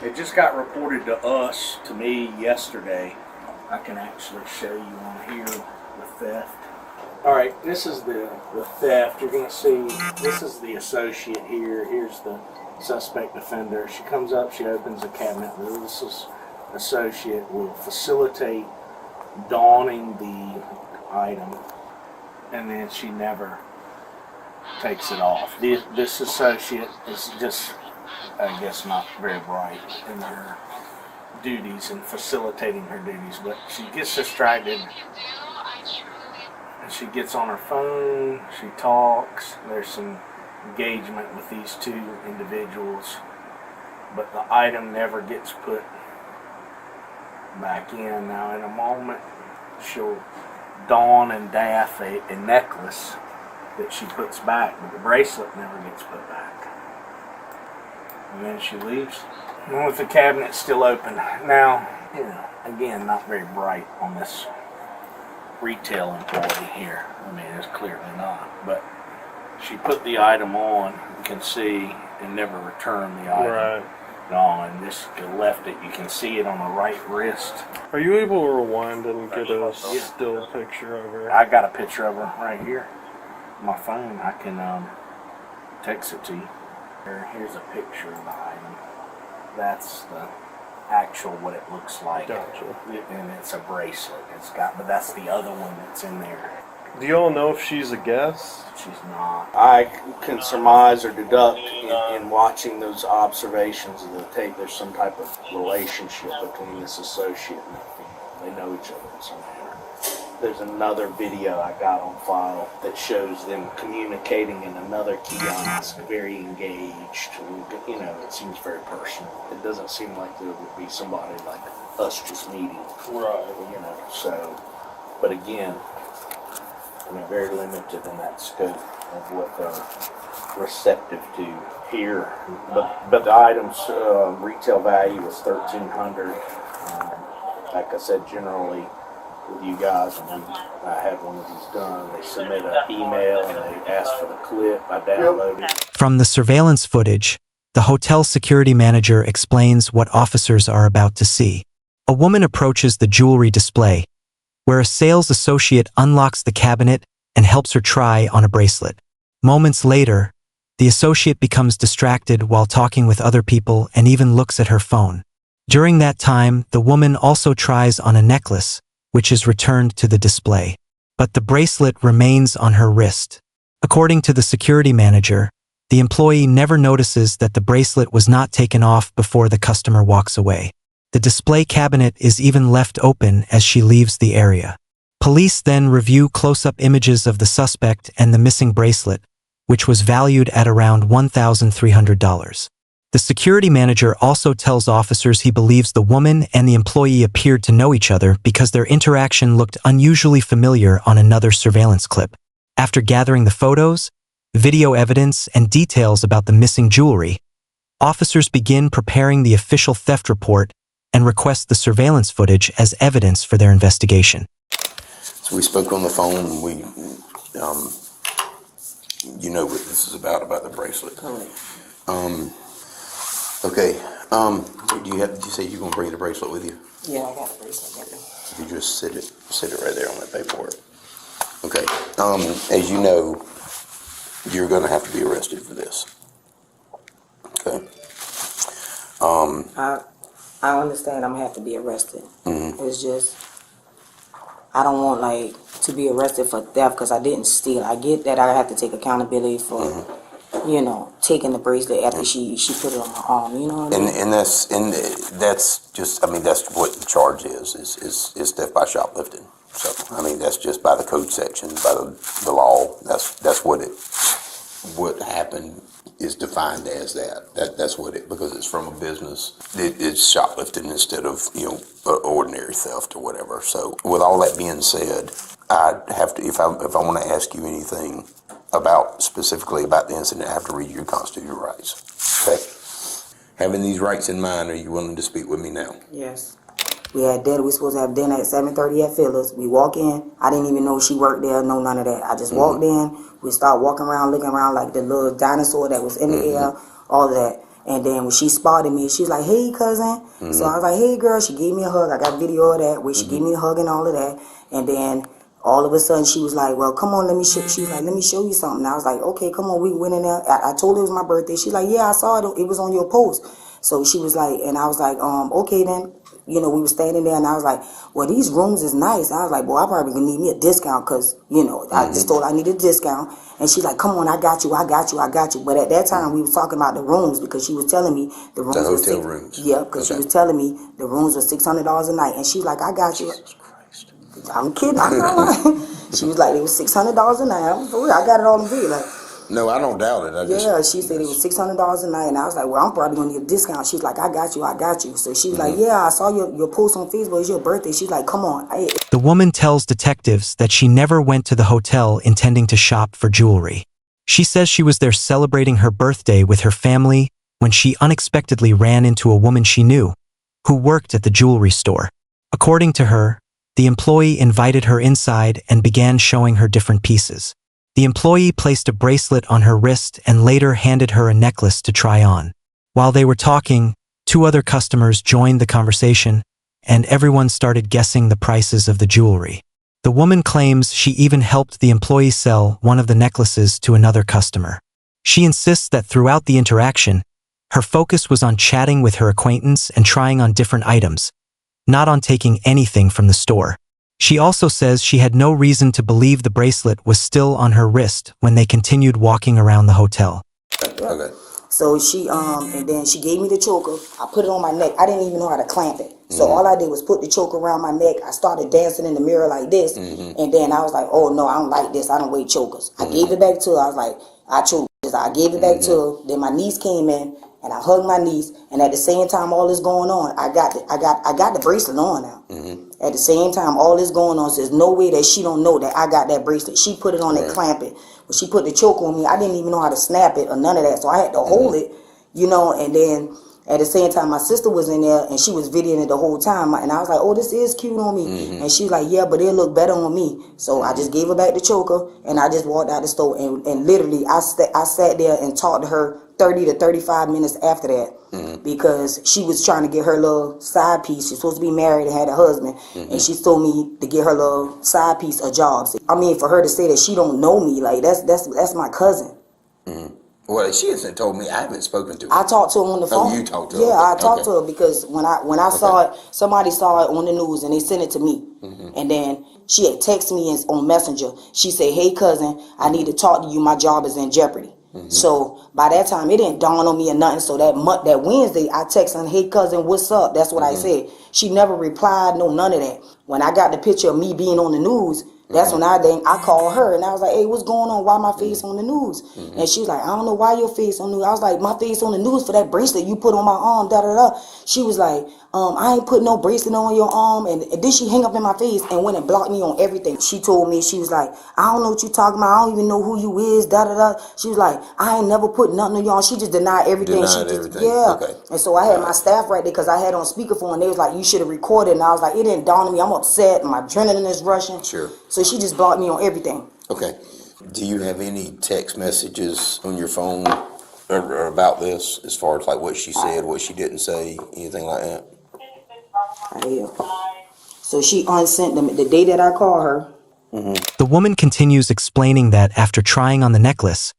It just got reported to me yesterday. I can actually show you on here the theft. Alright, this is the theft. You're going to see, this is the associate here. Here's the suspect offender. She comes up, she opens the cabinet. This is associate will facilitate donning the item, and then she never takes it off. This associate is just, I guess, not very bright in her duties and facilitating her duties, but she gets distracted and she gets on her phone, she talks, there's some engagement with these two individuals, but the item never gets put back in. Now in a moment she'll don and daff a necklace that she puts back, but the bracelet never gets put back. And then she leaves. And with the cabinet still open. Now, you know, again, not very bright on this retail employee here. I mean, it's clearly not. But she put the item on, you can see, and never returned the item. Right. No, and just left it. You can see it on the right wrist. Are you able to rewind and get a still picture of her? I got a picture of her right here. My phone, I can text it to you. Here's a picture of the item. That's the actual what it looks like. Gotcha. And it's a bracelet. It's got, but that's the other one that's in there. Do y'all know if she's a guest? She's not. I can surmise or deduct in watching those observations of the tape, there's some type of relationship between this associate and that female. They know each other in some manner. There's another video I got on file that shows them communicating in another kiosk, very engaged. And, you know, it seems very personal. It doesn't seem like there would be somebody like us just meeting. Right. You know, so, but again, I mean, very limited in that scope of what they're receptive to here. But the item's retail value is $1,300. Like I said, generally with you guys, when I had one of these done, they submit an email and they ask for the clip. I download it. From the surveillance footage, the hotel security manager explains what officers are about to see. A woman approaches the jewelry display, where a sales associate unlocks the cabinet and helps her try on a bracelet. Moments later, the associate becomes distracted while talking with other people and even looks at her phone. During that time, the woman also tries on a necklace, which is returned to the display. But the bracelet remains on her wrist. According to the security manager, the employee never notices that the bracelet was not taken off before the customer walks away. The display cabinet is even left open as she leaves the area. Police then review close-up images of the suspect and the missing bracelet, which was valued at around $1,300. The security manager also tells officers he believes the woman and the employee appeared to know each other because their interaction looked unusually familiar on another surveillance clip. After gathering the photos, video evidence, and details about the missing jewelry, officers begin preparing the official theft report and request the surveillance footage as evidence for their investigation. So we spoke on the phone, and we, you know what this is about the bracelet. Okay, did you say you're gonna bring the bracelet with you? Yeah, I got the bracelet with me. You just sit it right there on that paperwork. Okay, as you know, you're gonna have to be arrested for this. Okay. I understand I'm gonna have to be arrested. It's just, I don't want to be arrested for theft because I didn't steal. I get that I have to take accountability for, you know, taking the bracelet after she put it on my arm. You know what I mean? And that's just, I mean, that's what the charge is theft by shoplifting. So I mean, that's just by the code section, by the law. That's what happened is defined as that's what it, because it's from a business. It's shoplifting instead of, you know, ordinary theft or whatever. So with all that being said, I'd have to, if I want to ask you anything specifically about the incident, I have to read your constitutional rights. Okay. Having these rights in mind, are you willing to speak with me now? Yes. We had dinner. We supposed to have dinner at 7:30 at Phyllis. We walk in. I didn't even know she worked there. No, none of that. I just walked in. We start walking around, looking around like the little dinosaur that was in the air. All of that. And then when she spotted me, she's like, hey, cousin. So I was like, hey, girl. She gave me a hug. I got video of that where she gave me a hug and all of that. And then all of a sudden she was like, well, come on, let me show. She was like, let me show you something. And I was like, okay, come on. We went in there. I told her it was my birthday. She's like, yeah, I saw it. It was on your post. So she was like, and I was like, okay then. You know, we were standing there and I was like, well, these rooms is nice. I was like, well, I probably gonna need me a discount because, you know, I just told her I needed a discount. And she's like, come on, I got you. But at that time, we was talking about the rooms because she was telling me the rooms The were hotel rooms. Yeah, because she was telling me the rooms were $600 a night. And she's like, I got you. I'm kidding. I'm not lying. She was like, it was $600 a night. I'm for real. I got it all in video. Like, No, I don't doubt it. yeah, she said it was $600 a night, and I was like, well, I'm probably gonna need a discount. She's like, I got you. So she was like, yeah, I saw your post on Facebook. It's your birthday. She's like, come on. The woman tells detectives that she never went to the hotel intending to shop for jewelry. She says she was there celebrating her birthday with her family when she unexpectedly ran into a woman she knew, who worked at the jewelry store. According to her, the employee invited her inside and began showing her different pieces. The employee placed a bracelet on her wrist and later handed her a necklace to try on. While they were talking, 2 other customers joined the conversation, and everyone started guessing the prices of the jewelry. The woman claims she even helped the employee sell one of the necklaces to another customer. She insists that throughout the interaction, her focus was on chatting with her acquaintance and trying on different items, not on taking anything from the store. She also says she had no reason to believe the bracelet was still on her wrist when they continued walking around the hotel. Okay. So she and then she gave me the choker. I put it on my neck. I didn't even know how to clamp it. So all I did was put the choker around my neck. I started dancing in the mirror like this. And then I was like, oh no, I don't like this. I don't wear chokers. I gave it back to her. I was like, I chose this. I gave it back to her. Then my niece came in and I hugged my niece. And at the same time all this going on, I got the bracelet on now. At the same time, all this going on, so there's no way that she don't know that I got that bracelet. She put it on and clamp it. When she put the choke on me, I didn't even know how to snap it or none of that. So I had to hold it, you know, and then at the same time, my sister was in there and she was videoing it the whole time. And I was like, oh, this is cute on me. And she's like, yeah, but it'll look better on me. So I just gave her back the choker and I just walked out the store. And literally, I sat there and talked to her 30 to 35 minutes after that. Because she was trying to get her little side piece. She's supposed to be married and had a husband. And she told me to get her little side piece a job. I mean, for her to say that she don't know me, like that's my cousin. Well, she hasn't told me. I haven't spoken to her. I talked to her on the phone. Oh, you talked to her? Yeah, I talked to her because when I saw it, somebody saw it on the news and they sent it to me. And then she had texted me on Messenger. She said, hey, cousin, I need to talk to you. My job is in jeopardy. So by that time, it didn't dawn on me or nothing. So that Wednesday, I texted her, hey, cousin, what's up? That's what I said. She never replied, no, none of that. When I got the picture of me being on the news, that's when I called her and I was like, hey, what's going on? Why my face on the news? And she was like, I don't know why your face on the news. I was like, my face on the news for that bracelet you put on my arm, da da da. She was like, I ain't put no bracelet on your arm. And then she hung up in my face and went and blocked me on everything. She told me, she was like, I don't know what you talking about. I don't even know who you is, da da da. She was like, I ain't never put nothing on your arm. She just denied everything. Yeah. Okay. And so I had my staff right there because I had on speakerphone and they was like, you should have recorded. And I was like, it didn't dawn on me. I'm upset. My adrenaline is rushing. Sure. So she just blocked me on everything. Okay. Do you have any text messages on your phone or about this, as far as like what she said, what she didn't say, anything like that? Yeah. So she unsent them the day that I called her. The woman continues explaining that after trying on the necklace,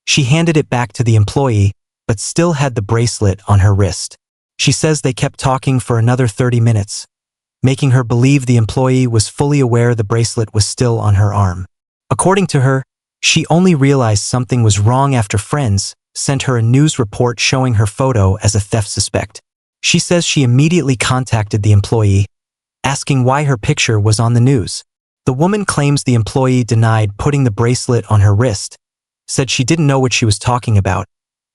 she handed it back to the employee, but still had the bracelet on her wrist. She says they kept talking for another 30 minutes, making her believe the employee was fully aware the bracelet was still on her arm. According to her, she only realized something was wrong after friends sent her a news report showing her photo as a theft suspect. She says she immediately contacted the employee, asking why her picture was on the news. The woman claims the employee denied putting the bracelet on her wrist, said she didn't know what she was talking about,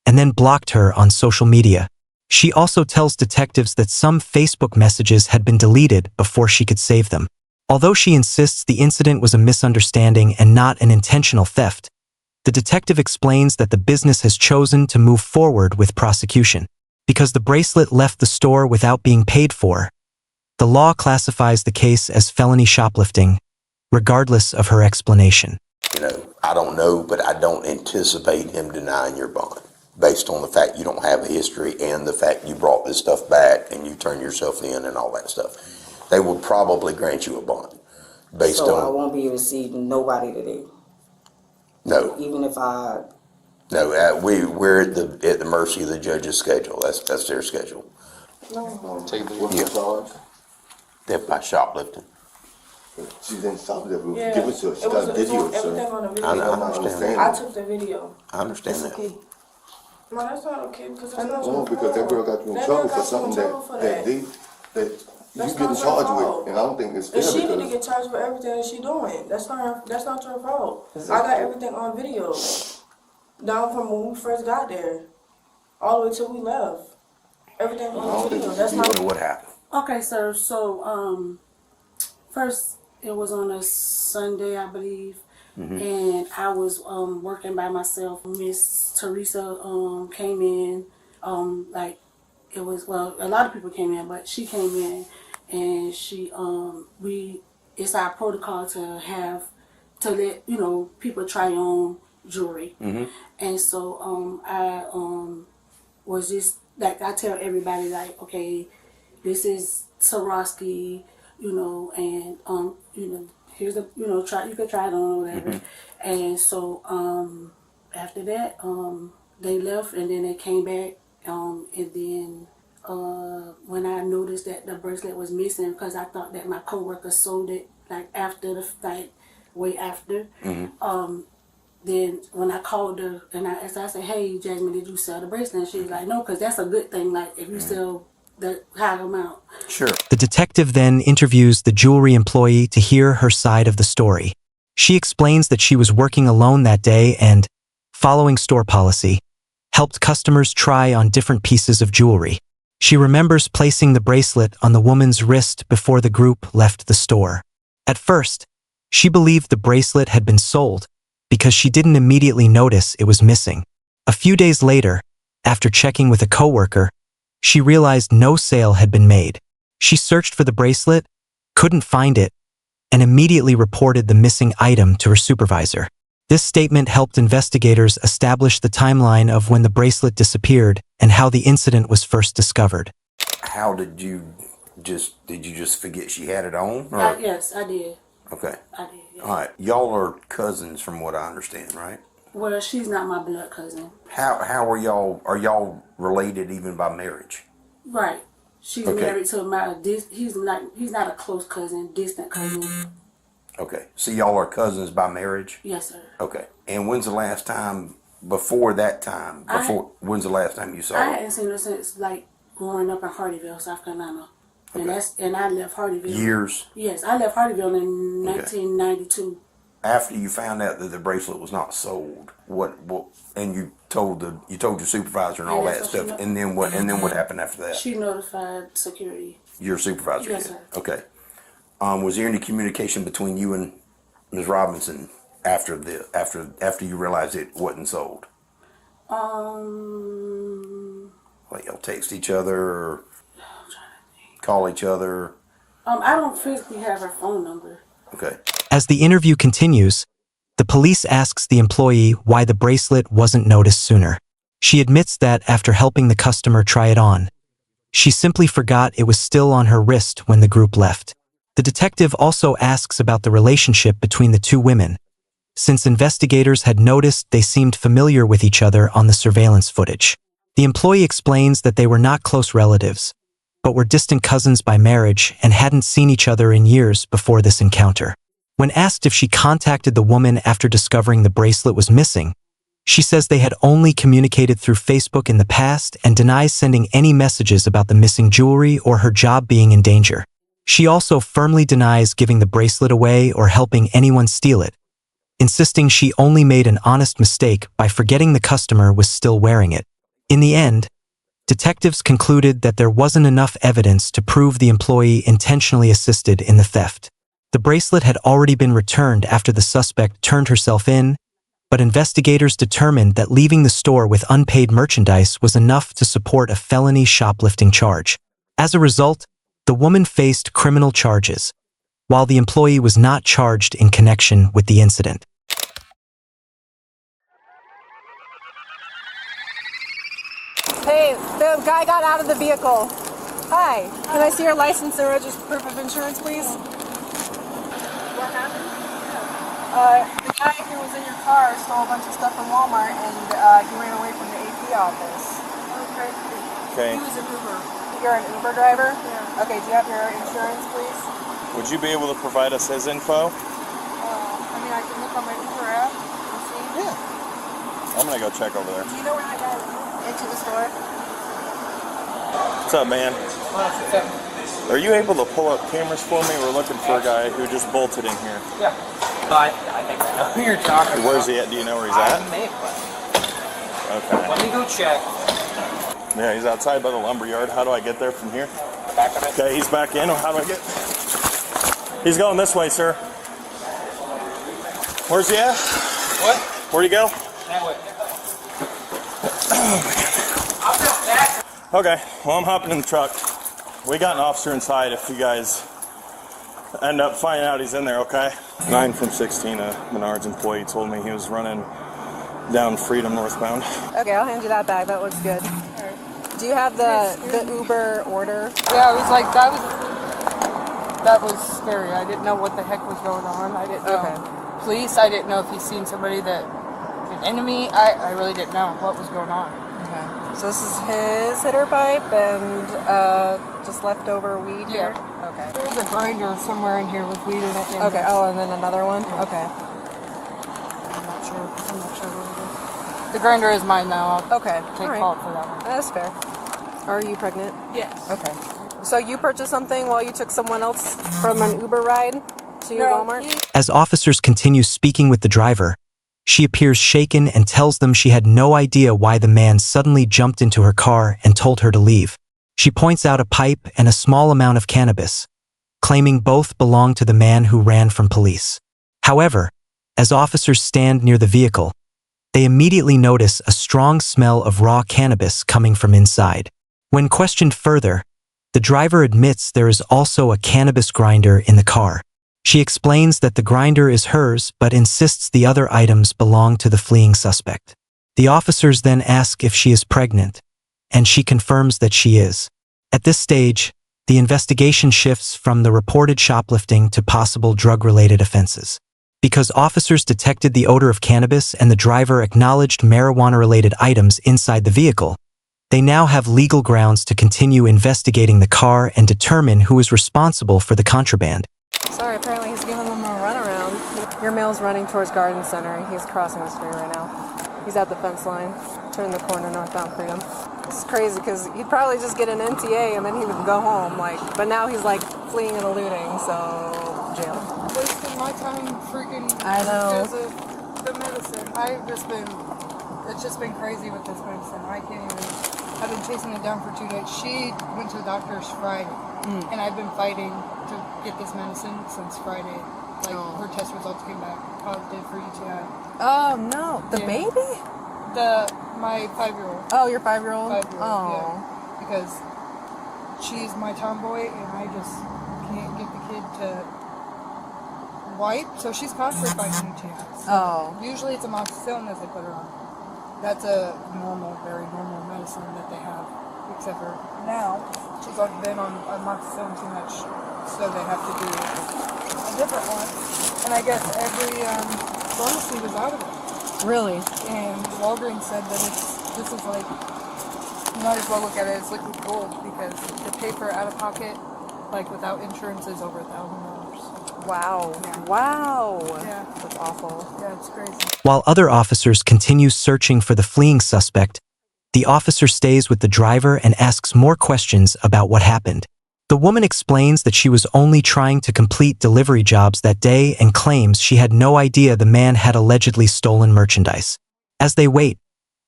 and then blocked her on social media. She also tells detectives that some Facebook messages had been deleted before she could save them. Although she insists the incident was a misunderstanding and not an intentional theft, the detective explains that the business has chosen to move forward with prosecution. Because the bracelet left the store without being paid for, the law classifies the case as felony shoplifting, regardless of her explanation. You know, I don't know, but I don't anticipate him denying your bond. based on the fact you don't have a history and the fact you brought this stuff back and you turn yourself in and all that stuff. They would probably grant you a bond based So I on, won't be receiving nobody today, no, even if I. no, we're at the mercy of the judge's schedule. That's their schedule. Take the Yeah. charge. Theft by shoplifting. She didn't stop it. We Yeah, give it to her. She it was, got it was video, on, everything sir. on the video. I don't understand I that. took the video. I understand It's that. okay. No, that's not okay because it's not No, your because that girl got you in That trouble girl for got you in something trouble for that you That's get not in her charge fault. with, and I don't think it's fair And she need to because get charged for everything that she doing. That's not your fault. Is I it- got everything on video. Down from when we first got there. All the way till we left. Everything on video. That's not What happened? Okay, sir. So, first it was on a Sunday, I believe, and I was working by myself. Miss Teresa came in. Like it was a lot of people came in, but she came in, and she it's our protocol to let people try on jewelry, and so I was just like I tell everybody like, okay, this is Swarovski, and here's the try, you can try it on or whatever. And so after that they left and then they came back, and then when I noticed that the bracelet was missing, because I thought that my coworker sold it like after way after. Then when I called her and I said, hey, Jasmine, did you sell the bracelet? And she was like, no, because that's a good thing. Like, if you sell the high amount. Sure. The detective then interviews the jewelry employee to hear her side of the story. She explains that she was working alone that day and, following store policy, helped customers try on different pieces of jewelry. She remembers placing the bracelet on the woman's wrist before the group left the store. At first, she believed the bracelet had been sold, because she didn't immediately notice it was missing. A few days later, after checking with a coworker, she realized no sale had been made. She searched for the bracelet, couldn't find it, and immediately reported the missing item to her supervisor. This statement helped investigators establish the timeline of when the bracelet disappeared and how the incident was first discovered. How did you just forget she had it on? Or? Yes, I did. Okay. I did. Yes. All right. Y'all are cousins from what I understand, right? Well, she's not my blood cousin. How are y'all related even by marriage? Right. She's Okay. married to he's not a close cousin, distant cousin. Okay. So y'all are cousins by marriage? Yes, sir. Okay. And when's the last time, when's the last time you saw I her? hadn't seen her since like growing up in Hardyville, South Carolina. Okay. And I left Hardyville. Years? Yes, I left Hardyville in 1992. After you found out that the bracelet was not sold, what and you told your supervisor and all Yeah, that that's what stuff, she and then what happened after that? She notified security. Your supervisor Yes, did. sir. Okay. Was there any communication between you and Ms. Robinson after you realized it wasn't sold? Like y'all text each other or call each other? I don't physically have her phone number. Okay. As the interview continues, the police asks the employee why the bracelet wasn't noticed sooner. She admits that after helping the customer try it on, she simply forgot it was still on her wrist when the group left. The detective also asks about the relationship between the two women, since investigators had noticed they seemed familiar with each other on the surveillance footage. The employee explains that they were not close relatives, but were distant cousins by marriage and hadn't seen each other in years before this encounter. When asked if she contacted the woman after discovering the bracelet was missing, she says they had only communicated through Facebook in the past and denies sending any messages about the missing jewelry or her job being in danger. She also firmly denies giving the bracelet away or helping anyone steal it, insisting she only made an honest mistake by forgetting the customer was still wearing it. In the end, detectives concluded that there wasn't enough evidence to prove the employee intentionally assisted in the theft. The bracelet had already been returned after the suspect turned herself in, but investigators determined that leaving the store with unpaid merchandise was enough to support a felony shoplifting charge. As a result, the woman faced criminal charges, while the employee was not charged in connection with the incident. Hey, the guy got out of the vehicle. Hi, can I see your license and registered proof of insurance, please? What happened? The guy who was in your car stole a bunch of stuff from Walmart and he ran away from the AP office. Okay. He was an Uber. You're an Uber driver? Yeah. Okay, do you have your insurance, please? Would you be able to provide us his info? I mean, I can look on my Uber app and see. Yeah. I'm gonna go check over there. Do you know where that guy went? Into the store? What's up, man? Are you able to pull up cameras for me? We're looking for a guy who just bolted in here. Yeah. I think I know who you're talking about. Where's he at? Do you know where he's at? Okay. Let me go check. Yeah, he's outside by the lumber yard. How do I get there from here? Back of it. Okay, he's back in. How do I get? He's going this way, sir. Where's he at? What? Where'd he go? That way. Okay, well, I'm hopping in the truck. We got an officer inside if you guys end up finding out he's in there, okay? 9 from 16, a Menards employee told me he was running down Freedom northbound. Okay, I'll hand you that bag. That looks good. Do you have the Uber order? Yeah, it was like that was scary. I didn't know what the heck was going on. I didn't know. Okay. Police, I didn't know if he's seen somebody an enemy. I really didn't know what was going on. Okay. So this is his hitter pipe and just leftover weed here? Okay. There's a grinder somewhere in here with weed in it. Okay, oh, and then another one? Yeah. Okay. I'm not sure what it is. The grinder is mine now. I'll Okay. take All right. fault for that one. That's fair. Are you pregnant? Yes. Okay. So you purchased something while you took someone else from an Uber ride to Walmart? As officers continue speaking with the driver, she appears shaken and tells them she had no idea why the man suddenly jumped into her car and told her to leave. She points out a pipe and a small amount of cannabis, claiming both belong to the man who ran from police. However, as officers stand near the vehicle, they immediately notice a strong smell of raw cannabis coming from inside. When questioned further, the driver admits there is also a cannabis grinder in the car. She explains that the grinder is hers but insists the other items belong to the fleeing suspect. The officers then ask if she is pregnant, and she confirms that she is. At this stage, the investigation shifts from the reported shoplifting to possible drug-related offenses. Because officers detected the odor of cannabis and the driver acknowledged marijuana-related items inside the vehicle, they now have legal grounds to continue investigating the car and determine who is responsible for the contraband. Sorry, apparently he's giving them a runaround. Your mail's running towards Garden Center. He's crossing the street right now. He's at the fence line, turning the corner northbound Freedom. It's crazy because he'd probably just get an NTA and then he would go home. But now he's fleeing and eluding, so jail. Wasting my time freaking I know. because of the medicine. It's just been crazy with this medicine. I can't even. I've been chasing it down for 2 days. She went to the doctor's Friday, and I've been fighting to get this medicine since Friday. Her test results came back positive for UTI. Oh no, the baby? My 5-year-old. Oh, your 5-year-old? 5-year-old, Oh. yeah. Because she's my tomboy, and I just can't get the kid to wipe, so she's constantly fighting UTIs. Oh. Usually it's amoxicillin that they put her on. That's a very normal medicine that they have, except for now she's been on amoxicillin too much, so they have to do a different one. And I guess every pharmacy was out of it. Really? And Walgreens said that this is you might as well look at it as liquid gold because to pay for out of pocket, without insurance, is over $1,000. Wow. Yeah. Wow. Yeah. That's awful. Yeah, it's crazy. While other officers continue searching for the fleeing suspect, the officer stays with the driver and asks more questions about what happened. The woman explains that she was only trying to complete delivery jobs that day and claims she had no idea the man had allegedly stolen merchandise. As they wait,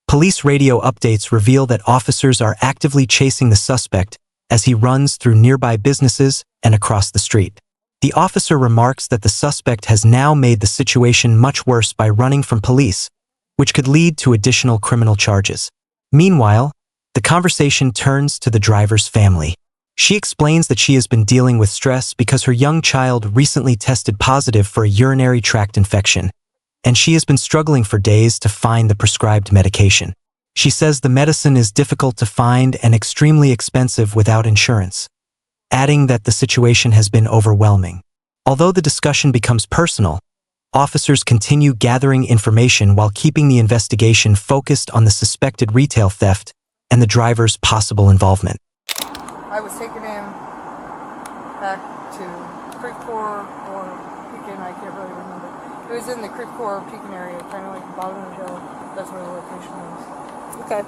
police radio updates reveal that officers are actively chasing the suspect as he runs through nearby businesses and across the street. The officer remarks that the suspect has now made the situation much worse by running from police, which could lead to additional criminal charges. Meanwhile, the conversation turns to the driver's family. She explains that she has been dealing with stress because her young child recently tested positive for a urinary tract infection, and she has been struggling for days to find the prescribed medication. She says the medicine is difficult to find and extremely expensive without insurance, adding that the situation has been overwhelming. Although the discussion becomes personal, officers continue gathering information while keeping the investigation focused on the suspected retail theft and the driver's possible involvement. I was taking him back to Creekcore or Pekin, I can't really remember. It was in the Creekcore Pekin area, kind of like the bottom of the hill. That's where the location was. Okay.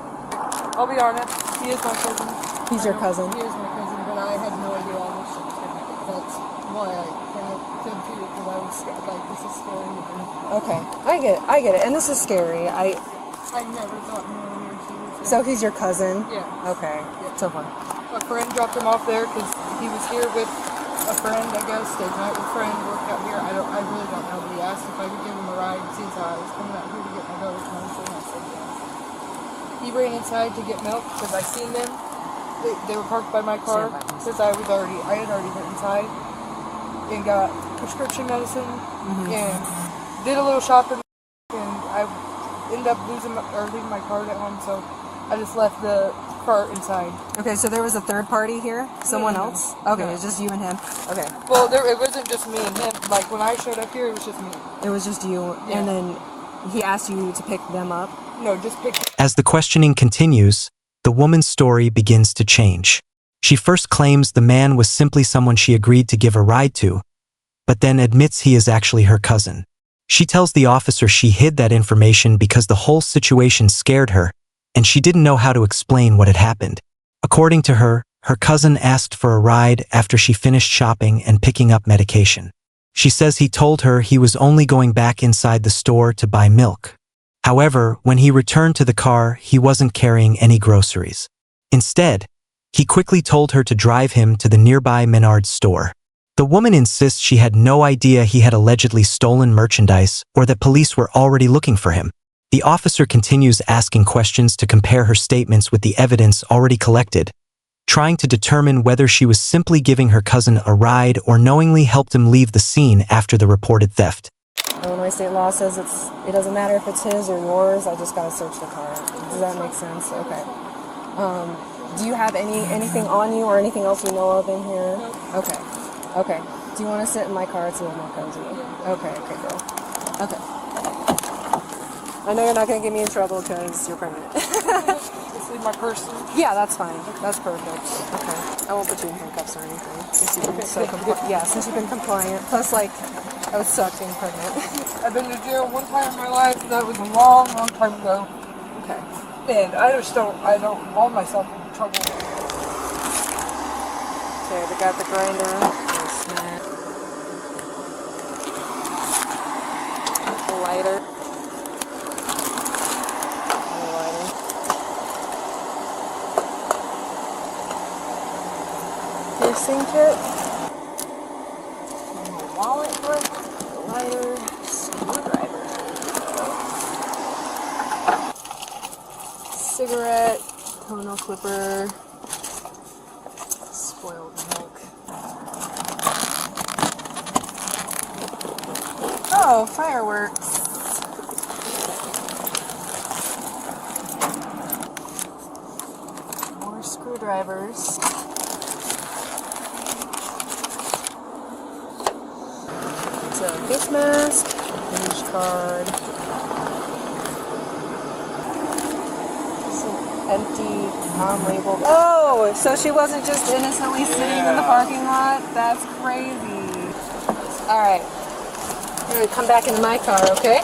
I'll be honest, he is my cousin. He's your cousin? He is my cousin, but I had no idea all this shit was going to happen. That's why I kind of came to you, because I was scared, like, this is scary. Okay. I get it. And this is scary. I never thought in a million years he was. So he's your cousin? Yeah. Okay. So far. A friend dropped him off there because he was here with a friend, I guess, stayed the night with a friend, worked out here. I really don't know, but he asked if I could give him a ride since I was coming out here to get my daughter's medicine. I said yes. He ran inside to get milk because I seen them. They were parked by my car because I had already went inside and got prescription medicine and did a little shopping, and I ended up leaving my card at home, so I just left the cart inside. Okay, so there was a third party here? Someone else? Okay, it was just you and him. Okay. Well, it wasn't just me and him. Like, when I showed up here, it was just me. It was just you, and then he asked you to pick them up? No, just pick. As the questioning continues, the woman's story begins to change. She first claims the man was simply someone she agreed to give a ride to, but then admits he is actually her cousin. She tells the officer she hid that information because the whole situation scared her, and she didn't know how to explain what had happened. According to her, her cousin asked for a ride after she finished shopping and picking up medication. She says he told her he was only going back inside the store to buy milk. However, when he returned to the car, he wasn't carrying any groceries. Instead, he quickly told her to drive him to the nearby Menards store. The woman insists she had no idea he had allegedly stolen merchandise or that police were already looking for him. The officer continues asking questions to compare her statements with the evidence already collected, trying to determine whether she was simply giving her cousin a ride or knowingly helped him leave the scene after the reported theft. Illinois state law says it doesn't matter if it's his or yours, I just gotta search the car. Does that make sense? Okay. Do you have anything on you or anything else you know of in here? Okay. Okay. Do you want to sit in my car? It's a little more cozy. Okay, girl. Okay. I know you're not going to get me in trouble because you're pregnant. Just leave my purse. Yeah, that's fine. That's perfect. Okay. I won't put you in handcuffs or anything since you've been since you've been compliant. Plus, like, I would suck being pregnant. I've been to jail one time in my life, and that was a long time ago. Okay. And I don't hold myself in trouble. Okay, they got the grinder. Lighter. Piercing kit. Wallet brick. Lighter. Screwdriver. Cigarette. Toenail clipper. Spoiled milk. Oh, fireworks. More screwdrivers. It's a face mask, beige card. Some empty, non-labeled. Oh, so she wasn't just innocently sitting in the parking lot? That's crazy. All right. You're gonna come back into my car, okay?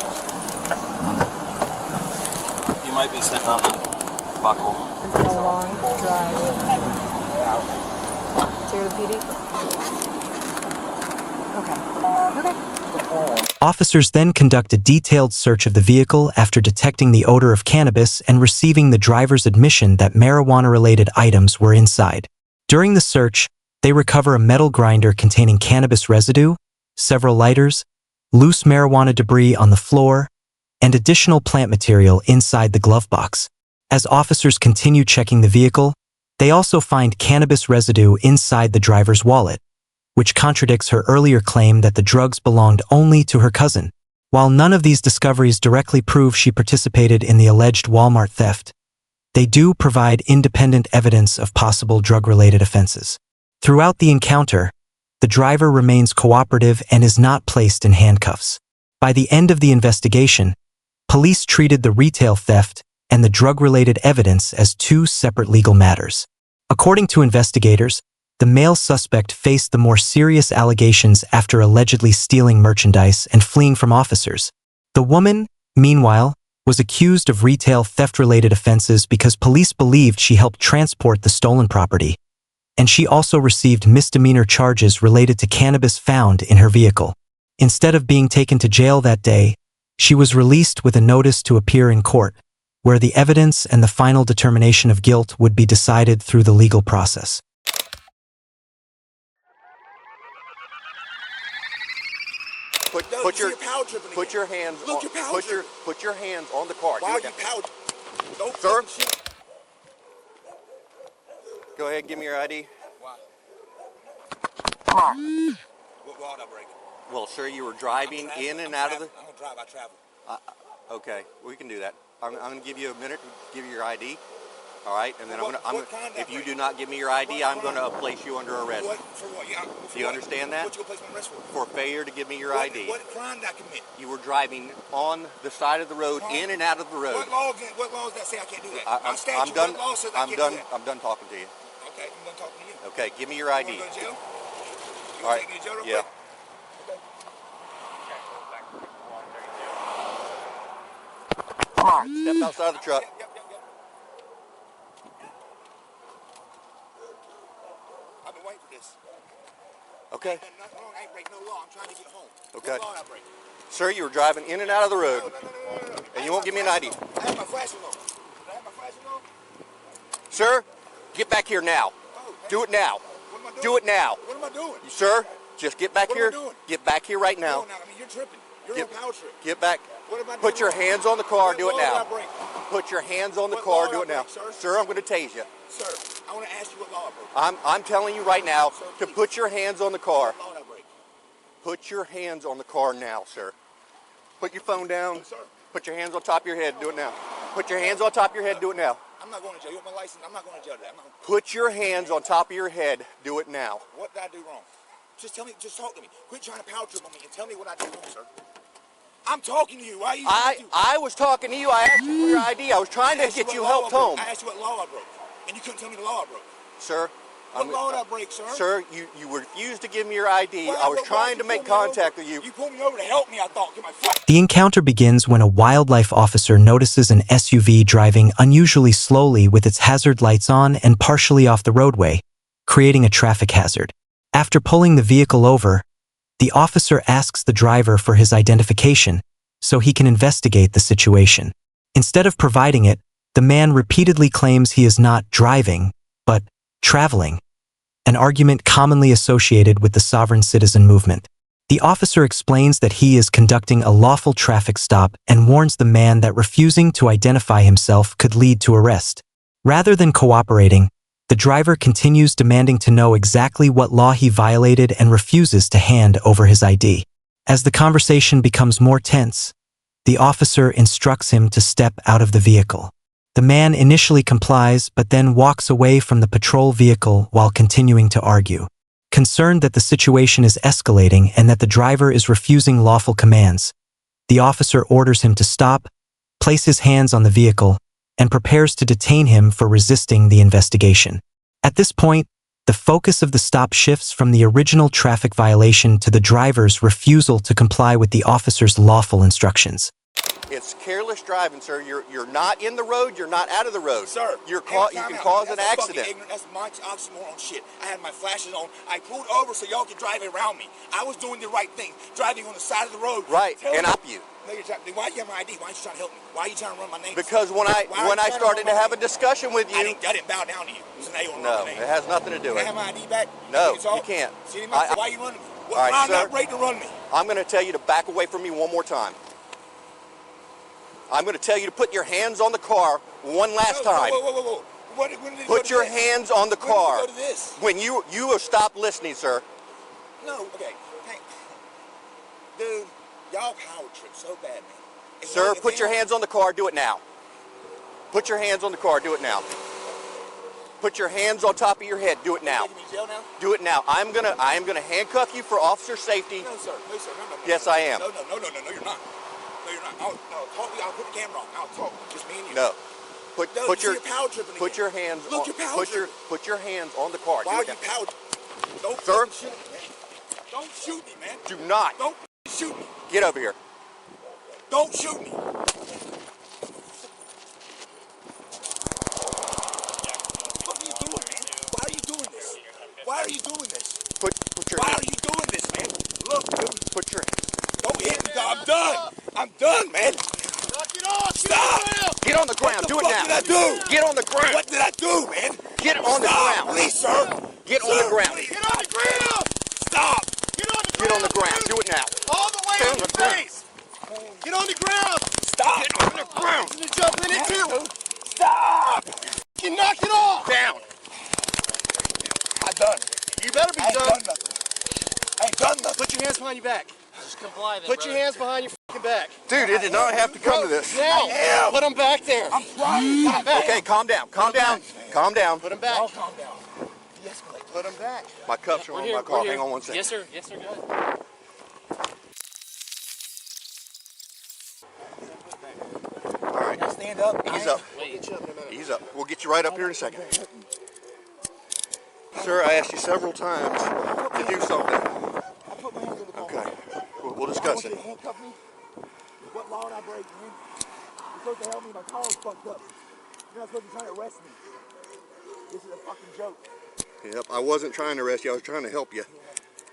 You might be sitting on the buckle. It's been a long drive. So you're the PD? Okay. Officers then conduct a detailed search of the vehicle after detecting the odor of cannabis and receiving the driver's admission that marijuana-related items were inside. During the search, they recover a metal grinder containing cannabis residue, several lighters, loose marijuana debris on the floor, and additional plant material inside the glove box. As officers continue checking the vehicle, they also find cannabis residue inside the driver's wallet, which contradicts her earlier claim that the drugs belonged only to her cousin. While none of these discoveries directly prove she participated in the alleged Walmart theft, they do provide independent evidence of possible drug-related offenses. Throughout the encounter, the driver remains cooperative and is not placed in handcuffs. By the end of the investigation, police treated the retail theft and the drug-related evidence as two separate legal matters. According to investigators, the male suspect faced the more serious allegations after allegedly stealing merchandise and fleeing from officers. The woman, meanwhile, was accused of retail theft-related offenses because police believed she helped transport the stolen property, and she also received misdemeanor charges related to cannabis found in her vehicle. Instead of being taken to jail that day, she was released with a notice to appear in court, where the evidence and the final determination of guilt would be decided through the legal process. Put your hands on the car. Why are you power tripping? Sir? Go ahead, give me your ID. Why? What law did I break? Well, sir, you were driving in and out of the... I don't drive, I travel. Okay, we can do that. I'm going to give you a minute to give you your ID. All right, and then if you do not give me your ID, I'm going to place you under arrest. For what? Do you understand that? What you going to place me on arrest for? For failure to give me your ID. What crime did I commit? You were driving on the side of the road, in and out of the road. What laws that say I can't do that? I'm done. I'm done talking to you. Okay, I'm done talking to you. Okay, give me your ID. You want to go to jail? All right. Take me to jail real Yeah. quick? Step outside of the truck. I've been waiting for this. Okay. I ain't done nothing wrong. I ain't break no law. I'm trying to get home. Okay. What law did I break? Sir, you were driving in and out of the road, No. and you won't give me an ID. I have my flashing on. Did I have my flashing on? Sir, get back here now. Do it now. What am I doing? Do it now. What am I doing? Sir, just get back What here. am I doing? Get back here right now. No, I mean, you're tripping. You're Get- on power trip. Get back. What am I doing? Put your hands on the car. What Do it law did now. I break? Put your hands on the What car. law Do did it I now. break, sir? Sir, I'm going to tase you. Sir, I want to ask you what law I broke. I'm telling you right now to put your hands on the car. What law did I break? Put your hands on the car now, sir. Put your phone down. Yes, sir. Put your hands on top of your head. Do it now. Put your hands on top of your head. Do it now. I'm not going to jail. You want my license? I'm not going to jail today. Put your hands on top of your head. Do it now. What did I do wrong? Just tell me. Just talk to me. Quit trying to power trip on me and tell me what I did wrong, sir. I'm talking to you. Why are you? I was talking to you. I asked you for your ID. I was trying to get you helped home. I asked you what law I broke, and you couldn't tell me the law I broke. Sir. What law did I break, sir? Sir, you refused to give me your ID. Well, I was why trying did to you make pull me contact over? with you. You pulled me over to help me, I thought. Get my foot. The encounter begins when a wildlife officer notices an SUV driving unusually slowly with its hazard lights on and partially off the roadway, creating a traffic hazard. After pulling the vehicle over, the officer asks the driver for his identification so he can investigate the situation. Instead of providing it, the man repeatedly claims he is not driving, but traveling, an argument commonly associated with the sovereign citizen movement. The officer explains that he is conducting a lawful traffic stop and warns the man that refusing to identify himself could lead to arrest. Rather than cooperating, the driver continues demanding to know exactly what law he violated and refuses to hand over his ID. As the conversation becomes more tense, the officer instructs him to step out of the vehicle. The man initially complies but then walks away from the patrol vehicle while continuing to argue. Concerned that the situation is escalating and that the driver is refusing lawful commands, the officer orders him to stop, place his hands on the vehicle, and prepares to detain him for resisting the investigation. At this point, the focus of the stop shifts from the original traffic violation to the driver's refusal to comply with the officer's lawful instructions. It's careless driving, sir. You're not in the road. You're not out of the road. Sir, you can cause an accident. Ignorant. That's my oxymoron shit. I had my flashes on. I pulled over so y'all could drive around me. I was doing the right thing, driving on the side of the road. Right, and up you. No, why you have my ID? Why are you trying to help me? Why are you trying to run my name? Because when I started to have a discussion with you, I didn't bow down to you. No, it has nothing to do with it. Can I have my ID back? No, you can't. See, why are you running me? All right, I'm sir. not ready to run me. I'm going to tell you to back away from me one more time. I'm going to tell you to put your hands on the car one last time. Whoa. Put your hands on the car. When did we go to this? When you have stopped listening, sir. No, okay. Hey, dude, y'all power trip so bad, man. Sir, put your hands on the car. Do it now. Put your hands on the car. Do it now. Put your hands on top of your head. Do it now. Taking me to jail now? Do it now. I am gonna handcuff you for officer safety. No, sir. No, sir. No, no, no. Yes, I am. No, you're not. No, you're not. I'll talk to you. I'll put the camera on. I'll talk. Just me and you. No. Put your power tripping put again. your hands Look, on, you're power put your hands on the car. Why are Do you it now. power? Don't Sir? shoot me, man. Don't shoot me, man. Do not. Don't shoot me. Get over here. Don't shoot me. What are you doing, man? Why are you doing this? Why are you doing this? Put your Why are you doing this, man? Look, dude. Put your Don't hit me, dog. I'm done. I'm done, man. Knock it off. Stop. Get on the ground. Do it now. What did I do? Get on the ground. What did I do, man? Get on the ground. Please, sir. Get on the ground. Please. Get on the ground. Stop. Get on the ground. Do it now. All the way on your face. Get on the ground. Stop. Get on the ground. Listen to jump in it too. Stop. You knock it off. Down. I'm done. You better be I ain't done. done nothing. I ain't done nothing. Put your hands behind your back. Just comply then, Put your hands behind your fucking back. Dude, it did not have to come to this. Now, put them back there. I'm trying. Put them back. Okay, calm down. Calm down. Calm down. Put them back. Y'all calm down. De-escalate. Put them back. My cuffs are on my car. Hang on one second. Yes, sir. Yes, sir. Go ahead. All right. Now stand up. Ease up. Ease up. We'll get you right up here in a second. Sir, I asked you several times to do something. I put my hands on the car. Okay. We'll I discuss want you it. to handcuff me. What law did I break, man? You're supposed to help me. My car was fucked up. You're not supposed to try to arrest me. This is a fucking joke. Yep, I wasn't trying to arrest you. I was trying to help you.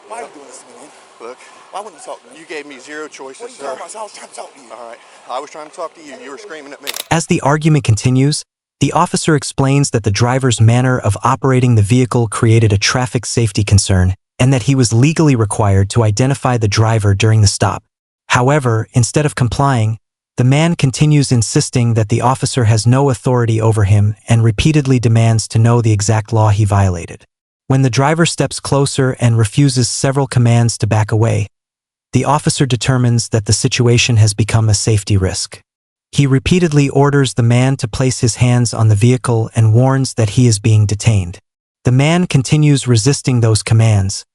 Why are you doing this to me, man? Look, Why wouldn't you talk to me? you gave me zero choices, What are you sir. talking about? I was trying to talk to you. All right. I was trying to talk to you. You were screaming at me. As the argument continues, the officer explains that the driver's manner of operating the vehicle created a traffic safety concern and that he was legally required to identify the driver during the stop. However, instead of complying, the man continues insisting that the officer has no authority over him and repeatedly demands to know the exact law he violated. When the driver steps closer and refuses several commands to back away, the officer determines that the situation has become a safety risk. He repeatedly orders the man to place his hands on the vehicle and warns that he is being detained. The man continues resisting those commands,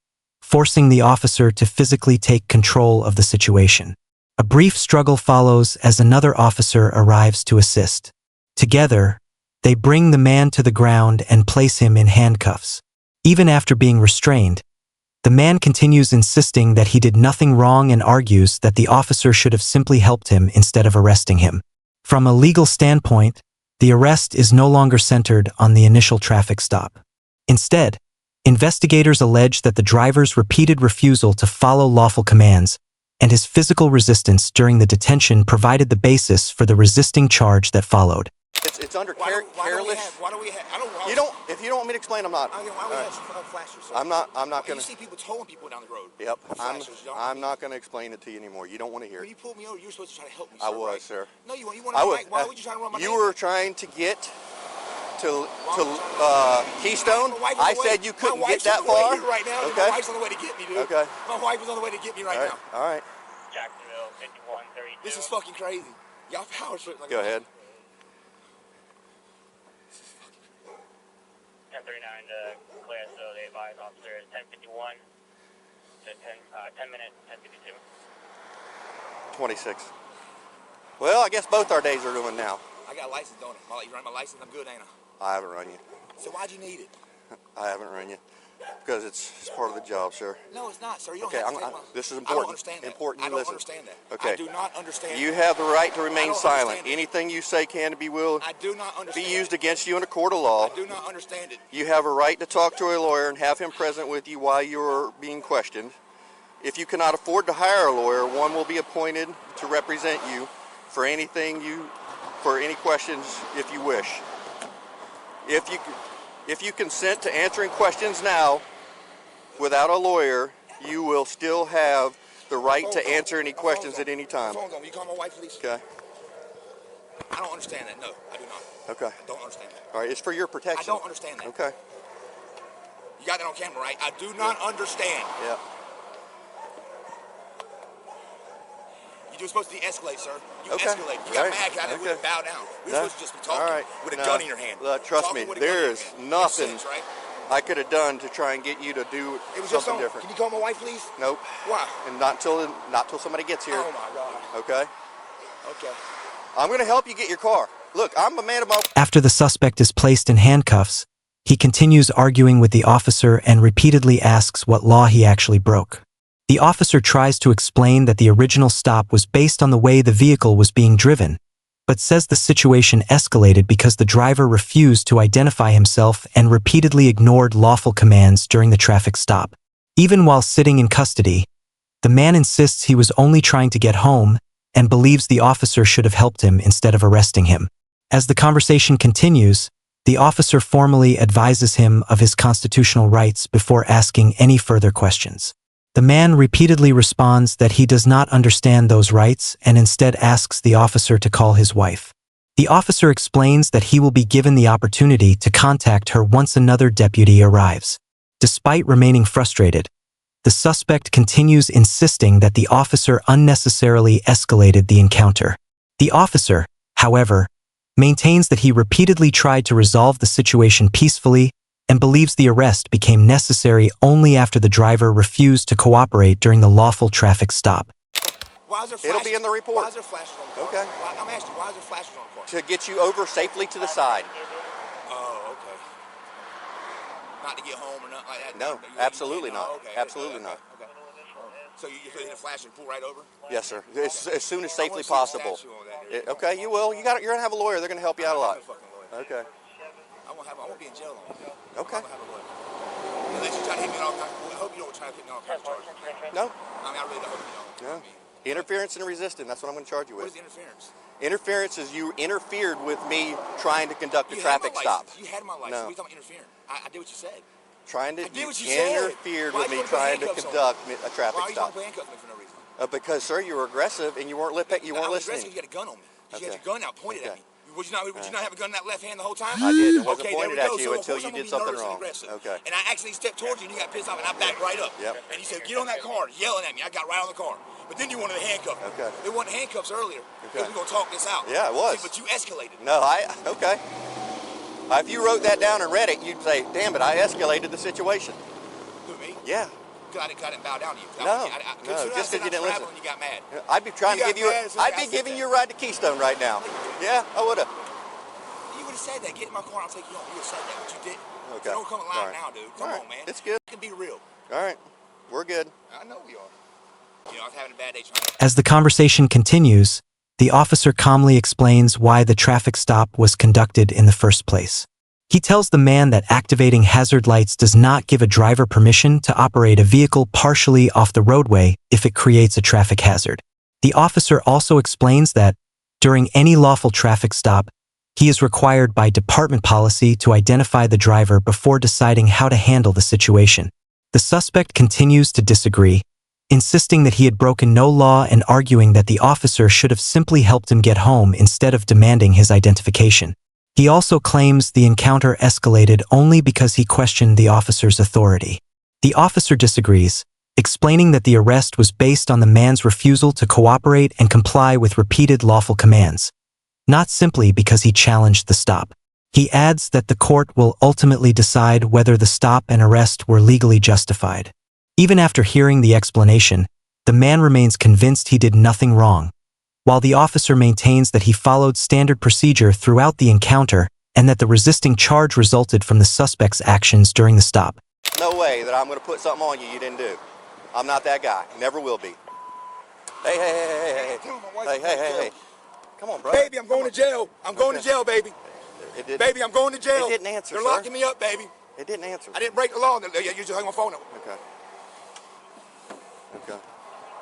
forcing the officer to physically take control of the situation. A brief struggle follows as another officer arrives to assist. Together, they bring the man to the ground and place him in handcuffs. Even after being restrained, the man continues insisting that he did nothing wrong and argues that the officer should have simply helped him instead of arresting him. From a legal standpoint, the arrest is no longer centered on the initial traffic stop. Instead, investigators allege that the driver's repeated refusal to follow lawful commands and his physical resistance during the detention provided the basis for the resisting charge that followed. It's under careless. Why do we have? I don't. You don't. If you don't want me to explain, I'm not. Why do we have flashers? Sir? I'm not gonna. You see people towing people down the road. Yep. Flashers, I'm not gonna explain it to you anymore. You don't want to hear When it. you pulled me over, you were supposed to try to help me. I Sir, was, right? sir. No, you weren't. I was. Why would you try to run my You name? were trying to get to Keystone. I said you couldn't get that far. Right now. Okay. My wife's on the way to get me, dude. Okay. My wife is on the way to get me right now. All right. Jacksonville, 5132. This is fucking crazy. Y'all power trip. Like Go ahead. 1039 to Claire, so they advise officers 1051 to 10 minutes, 1052. 26. Well, I guess both our days are doing now. I got a license, don't I? You run my license, I'm good, ain't I? I haven't run you. So why'd you need it? I haven't run you because it's part of the job, sir. No, it's not, sir. You don't Okay, have to take this is I important. don't understand that. Important. I You don't listen. understand that. Okay. I do not understand You that. have the right to remain don't silent. understand it. Anything you say can will I do not understand be used against you in a court of law. I do not understand it. You have a right to talk to a lawyer and have him present with you while you are being questioned. If you cannot afford to hire a lawyer, one will be appointed to represent you for any questions if you wish. If you consent to answering questions now without a lawyer, you will still have the right to answer any questions at any time. Phone's on. Will you call my wife, please? Okay. I don't understand that. No, I do not. Okay. I don't understand that. All right. It's for your protection. I don't understand that. Okay. You got that on camera, right? I do not understand. Yeah. You were supposed to de-escalate, sir. You Okay. escalated. You got Right. mad because I Okay. didn't bow down. We were No. supposed to just be talking All right. with a No. gun in your hand. Look, trust me, Talking with a gun in there your is hand. nothing Makes sense, right? I could have done to try and get you to do It was just something something different. Can you call my wife, please? Nope. Why? And not till somebody gets here. Oh my God. Okay. Okay. I'm gonna help you get your car. Look, I'm a man of my. After the suspect is placed in handcuffs, he continues arguing with the officer and repeatedly asks what law he actually broke. The officer tries to explain that the original stop was based on the way the vehicle was being driven, but says the situation escalated because the driver refused to identify himself and repeatedly ignored lawful commands during the traffic stop. Even while sitting in custody, the man insists he was only trying to get home and believes the officer should have helped him instead of arresting him. As the conversation continues, the officer formally advises him of his constitutional rights before asking any further questions. The man repeatedly responds that he does not understand those rights and instead asks the officer to call his wife. The officer explains that he will be given the opportunity to contact her once another deputy arrives. Despite remaining frustrated, the suspect continues insisting that the officer unnecessarily escalated the encounter. The officer, however, maintains that he repeatedly tried to resolve the situation peacefully and believes the arrest became necessary only after the driver refused to cooperate during the lawful traffic stop. Why is there It'll be in the report. Why is there flashes on the car? Okay. I'm asking you, why is there flashes on the car? To get you over safely to the side. Oh, okay. Not to get home or nothing like that? No, absolutely not. Okay. Absolutely not. Okay. So you hit a flash and pull right over? Yes, sir. As soon as safely I wanna see the possible. statue on that. Okay, you will. You're gonna have a lawyer. They're gonna help you out a lot. Okay. I won't be in jail long. Okay. I'm gonna have a lawyer. Unless you try to hit me on all kinds I hope you don't try to hit me on all kinds of charges. No. I mean, I really don't hope you don't. No. Interference and resistance. That's what I'm going to charge you What with. is interference? Interference is you interfered with me trying to conduct a You traffic had my stop. license. You had my license. No. What are you talking about interfering? I did what you said. Trying to I did what you interfered said. with me trying to conduct a traffic Why are you stop. trying to handcuff me for no reason? Because, sir, you were aggressive and you weren't listening. I was aggressive. You had a gun on me. You had your gun out pointed at me. Would you not have a gun in that left hand the whole time? I did. It wasn't Okay, pointed there we at go. you So until of course you I'm did gonna be something nervous and wrong. aggressive. Okay. And I actually stepped towards you and you got pissed off and I backed right up. Yep. And you said, get on that car, yelling at me. I got right on the car. But then you wanted to handcuff me. Okay. They wanted handcuffs earlier. Okay. We're going to talk this out. Yeah, it was. See, but you escalated. No, okay. If you wrote that down and read it, you'd say, damn it, I escalated the situation. Who, me? Yeah. Because I didn't bow down to you. No, Just because you didn't listen. You got mad. I'd be trying to give you, I'd be giving you a ride to Keystone right now. Yeah, I would have. You would have said that. Get in my car and I'll take you home. You would have said that, but you didn't. Okay. So don't come alive All right. now, dude. Come on, man. It's good. You can be real. All right. We're good. I know we are. You know, I was having a bad day trying to... As the conversation continues, the officer calmly explains why the traffic stop was conducted in the first place. He tells the man that activating hazard lights does not give a driver permission to operate a vehicle partially off the roadway if it creates a traffic hazard. The officer also explains that, during any lawful traffic stop, he is required by department policy to identify the driver before deciding how to handle the situation. The suspect continues to disagree, insisting that he had broken no law and arguing that the officer should have simply helped him get home instead of demanding his identification. He also claims the encounter escalated only because he questioned the officer's authority. The officer disagrees, explaining that the arrest was based on the man's refusal to cooperate and comply with repeated lawful commands, not simply because he challenged the stop. He adds that the court will ultimately decide whether the stop and arrest were legally justified. Even after hearing the explanation, the man remains convinced he did nothing wrong, while the officer maintains that he followed standard procedure throughout the encounter and that the resisting charge resulted from the suspect's actions during the stop. No way that I'm going to put something on you you didn't do. I'm not that guy. Never will be. Hey. Hey. Come on, bro. Baby, I'm going to jail. I'm going to jail, baby. Baby, I'm going to jail. It didn't answer, They're sir. locking me up, baby. It didn't answer. I didn't break the law. You just hung my phone up. Okay.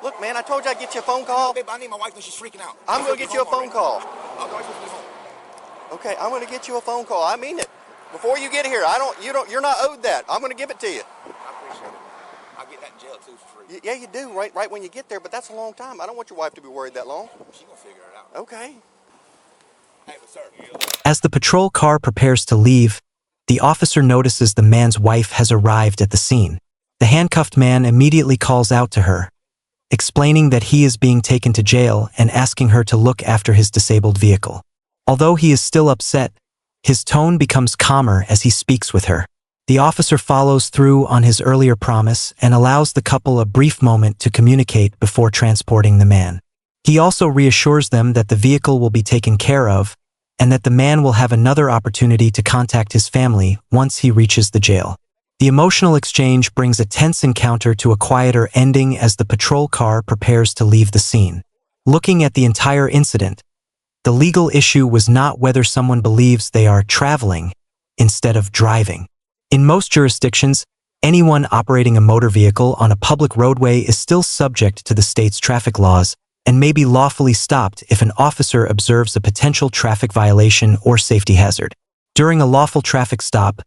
Look, man, I told you I'd get you a phone call. Baby, I need my wife when she's freaking out. I'm going to get you a phone call. I'm going to be home. Okay, I'm going to get you a phone call. I mean it. Before you get here, you're not owed that. I'm going to give it to you. I appreciate it. I'll get that in jail, too, for free. Yeah, you do, right when you get there, but that's a long time. I don't want your wife to be worried that long. She's going to figure it out. Okay. Hey, but sir. As the patrol car prepares to leave, the officer notices the man's wife has arrived at the scene. The handcuffed man immediately calls out to her, explaining that he is being taken to jail and asking her to look after his disabled vehicle. Although he is still upset, his tone becomes calmer as he speaks with her. The officer follows through on his earlier promise and allows the couple a brief moment to communicate before transporting the man. He also reassures them that the vehicle will be taken care of and that the man will have another opportunity to contact his family once he reaches the jail. The emotional exchange brings a tense encounter to a quieter ending as the patrol car prepares to leave the scene. Looking at the entire incident, the legal issue was not whether someone believes they are traveling instead of driving. In most jurisdictions, anyone operating a motor vehicle on a public roadway is still subject to the state's traffic laws and may be lawfully stopped if an officer observes a potential traffic violation or safety hazard. During a lawful traffic stop,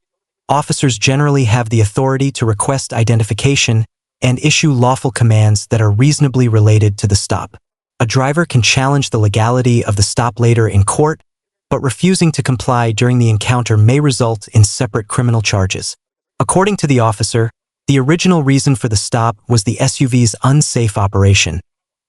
officers generally have the authority to request identification and issue lawful commands that are reasonably related to the stop. A driver can challenge the legality of the stop later in court, but refusing to comply during the encounter may result in separate criminal charges. According to the officer, the original reason for the stop was the SUV's unsafe operation,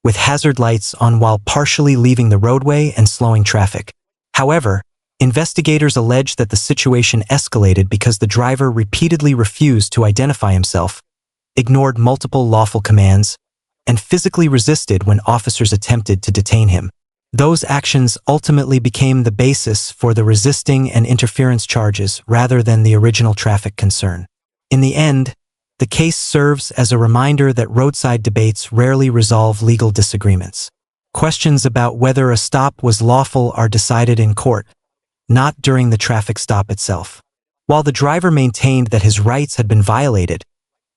with hazard lights on while partially leaving the roadway and slowing traffic. However, investigators allege that the situation escalated because the driver repeatedly refused to identify himself, ignored multiple lawful commands, and physically resisted when officers attempted to detain him. Those actions ultimately became the basis for the resisting and interference charges rather than the original traffic concern. In the end, the case serves as a reminder that roadside debates rarely resolve legal disagreements. Questions about whether a stop was lawful are decided in court, not during the traffic stop itself. While the driver maintained that his rights had been violated,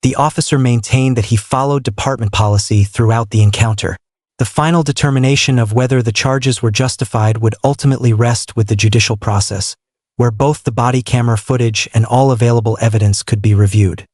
the officer maintained that he followed department policy throughout the encounter. The final determination of whether the charges were justified would ultimately rest with the judicial process, where both the body camera footage and all available evidence could be reviewed.